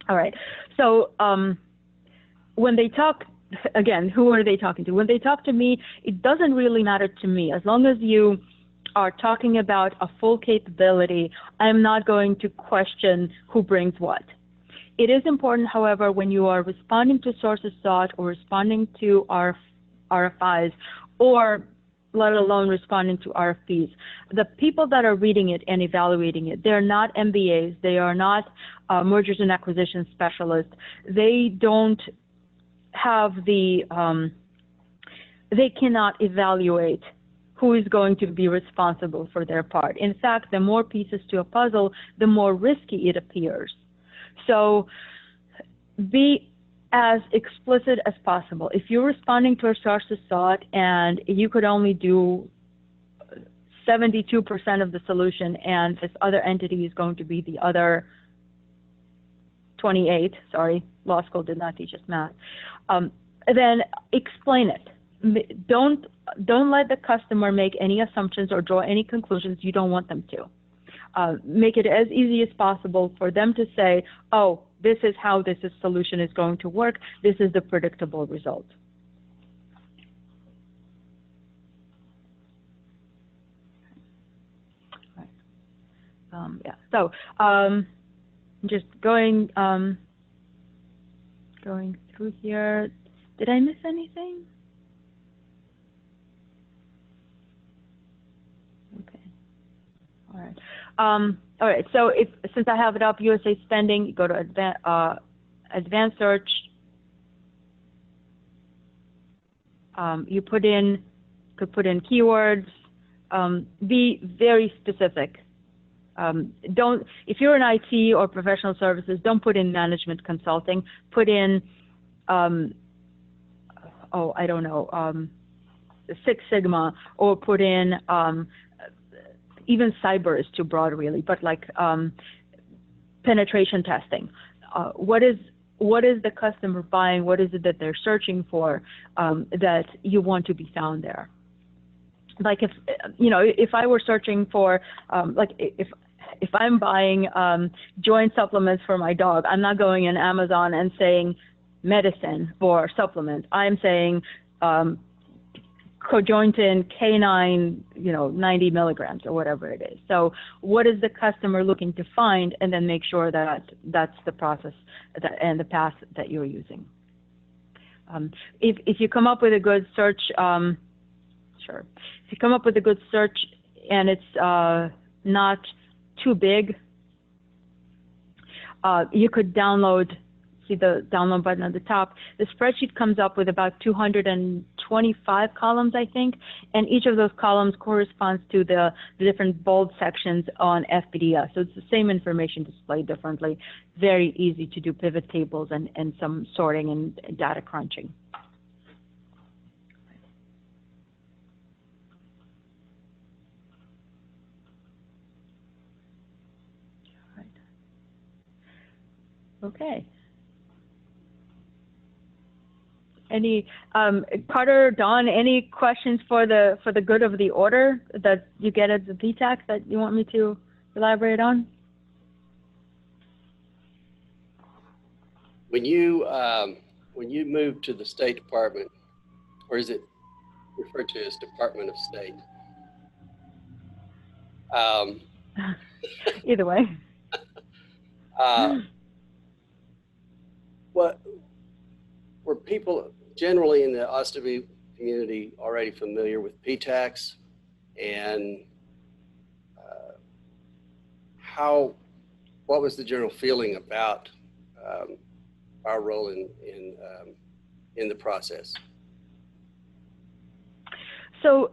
All right. So when they talk, again, who are they talking to? When they talk to me, it doesn't really matter to me. As long as you are talking about a full capability, I'm not going to question who brings what. It is important, however, when you are responding to sources sought or responding to RFIs, or let alone responding to RFPs, the people that are reading it and evaluating it, they're not MBAs, they are not mergers and acquisition specialists. They don't have the, they cannot evaluate who is going to be responsible for their part. In fact, the more pieces to a puzzle, the more risky it appears. So be as explicit as possible. If you're responding to a sources sought and you could only do 72% of the solution and this other entity is going to be the other 28, sorry, law school did not teach us math, then explain it. Don't let the customer make any assumptions or draw any conclusions you don't want them to. Make it as easy as possible for them to say, oh, this is how this solution is going to work. This is the predictable result. Yeah, so just going through here. Did I miss anything? Okay. All right. All right. So since I have it up, USA spending, you go to advanced search. You could put in keywords. Be very specific. If you're in IT or professional services, don't put in management consulting. Put in, I don't know, Six Sigma, or put in, even cyber is too broad really, but like penetration testing. What is the customer buying? What is it that they're searching for that you want to be found there? Like if I were searching for, if I'm buying joint supplements for my dog, I'm not going in Amazon and saying medicine or supplement. I'm saying cojointin canine, 90 milligrams or whatever it is. So what is the customer looking to find, and then make sure that that's the process and the path that you're using. If you come up with a good search, sure. If you come up with a good search and it's not too big, you could download. See the download button at the top. The spreadsheet comes up with about 225 columns, I think, and each of those columns corresponds to the different bold sections on FPDS. So it's the same information displayed differently. Very easy to do pivot tables and some sorting and data crunching. All right. Okay. Any Carter, Don, any questions for the good of the order that you get at the PTAC that you want me to elaborate on? When you move to the State Department, or is it referred to as Department of State? Either way. What were people generally in the OSTV community already familiar with PTACs, and what was the general feeling about our role in the process? So,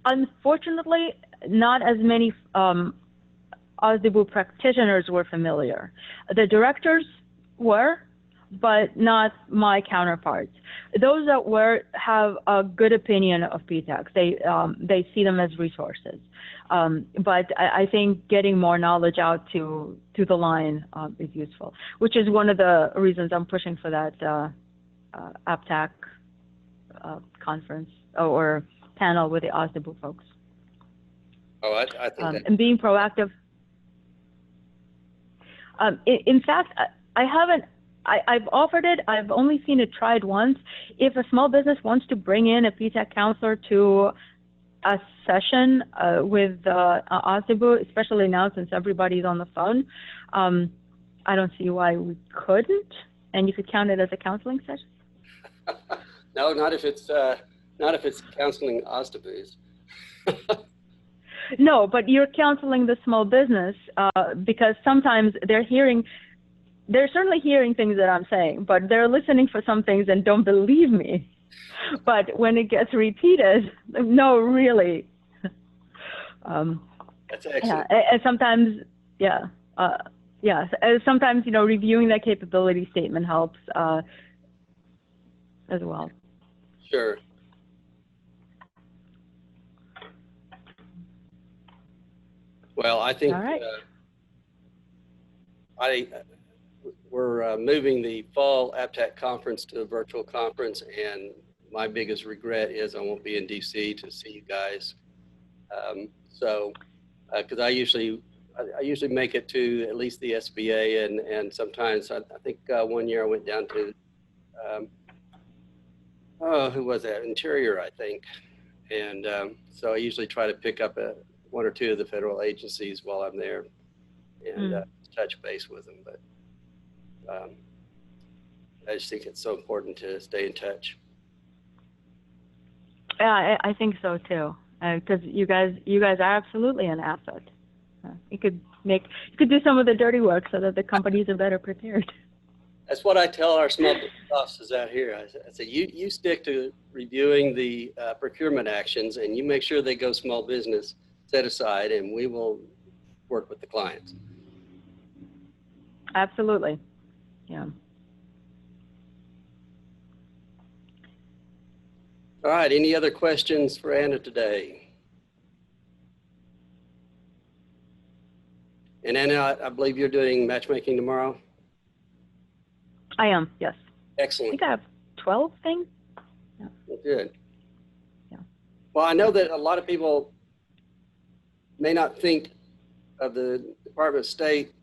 unfortunately, not as many OSDBU practitioners were familiar. The directors were, but not my counterparts. Those that were have a good opinion of PTACs. They see them as resources. But I think getting more knowledge out to the line is useful, which is one of the reasons I'm pushing for that APTAC conference or panel with the OSDBU folks. Oh, I think that, And being proactive. In fact, I haven't. I've offered it. I've only seen it tried once. If a small business wants to bring in a PTAC counselor to a session with OSDBU, especially now since everybody's on the phone, I don't see why we couldn't. And you could count it as a counseling session. no, not if it's counseling OSDBUs. No, but you're counseling the small business because sometimes they're certainly hearing things that I'm saying, but they're listening for some things and don't believe me. But when it gets repeated, no, really. That's excellent. Yeah, and sometimes, sometimes, reviewing that capability statement helps as well. Sure. Well, I think All right. we're moving the fall APTAC conference to a virtual conference, and my biggest regret is I won't be in DC to see you guys. Because I usually make it to at least the SBA, and sometimes I think one year I went down to who was that? Interior, I think. And so I usually try to pick up one or two of the federal agencies while I'm there and touch base with them. But I just think it's so important to stay in touch. Yeah, I think so too. Because you guys are absolutely an asset. You could do some of the dirty work so that the companies are better prepared. That's what I tell our small business offices out here. I say, you stick to reviewing the procurement actions, and you make sure they go small business set aside, and we will work with the clients. Absolutely. Yeah. All right. Any other questions for Anna today? And Anna, I believe you're doing matchmaking tomorrow? I am, yes. I Excellent. think I have 12 things. Yeah. Good. Yeah. Well, I know that a lot of people may not think of the Department of State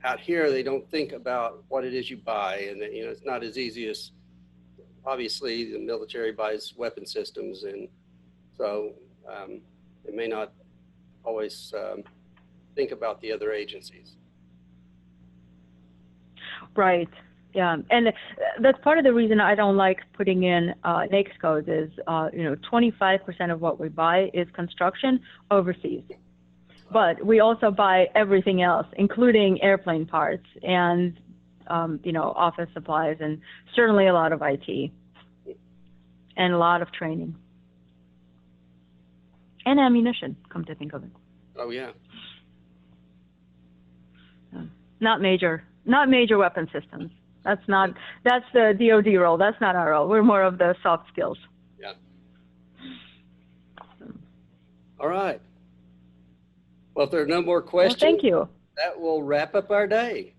out here. They don't think about what it is you buy, and that, it's not as easy as, obviously, the military buys weapon systems, and so they may not always think about the other agencies. Right. Yeah. And that's part of the reason I don't like putting in NAICS codes is, 25% of what we buy is construction overseas. But we also buy everything else, including airplane parts and, office supplies, and certainly a lot of IT and a lot of training and ammunition, come to think of it. Oh, yeah. Not major weapon systems. That's the DoD role. That's not our role. We're more of the soft skills. Yeah. All right. Well, if there are no more questions, Well, thank you. That will wrap up our day.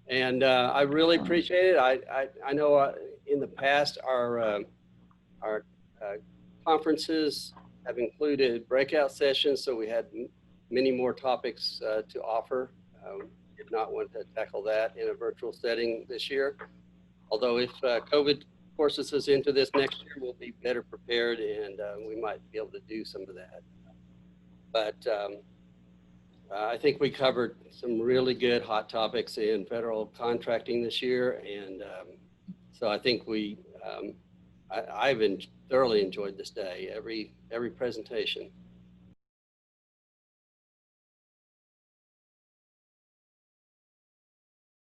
And I really appreciate it. I know in the past our conferences have included breakout sessions, so we had many more topics to offer. Did not want to tackle that in a virtual setting this year. Although if COVID forces us into this next year, we'll be better prepared, and we might be able to do some of that. But I think we covered some really good hot topics in federal contracting this year, and so I think I've thoroughly enjoyed this day, every presentation.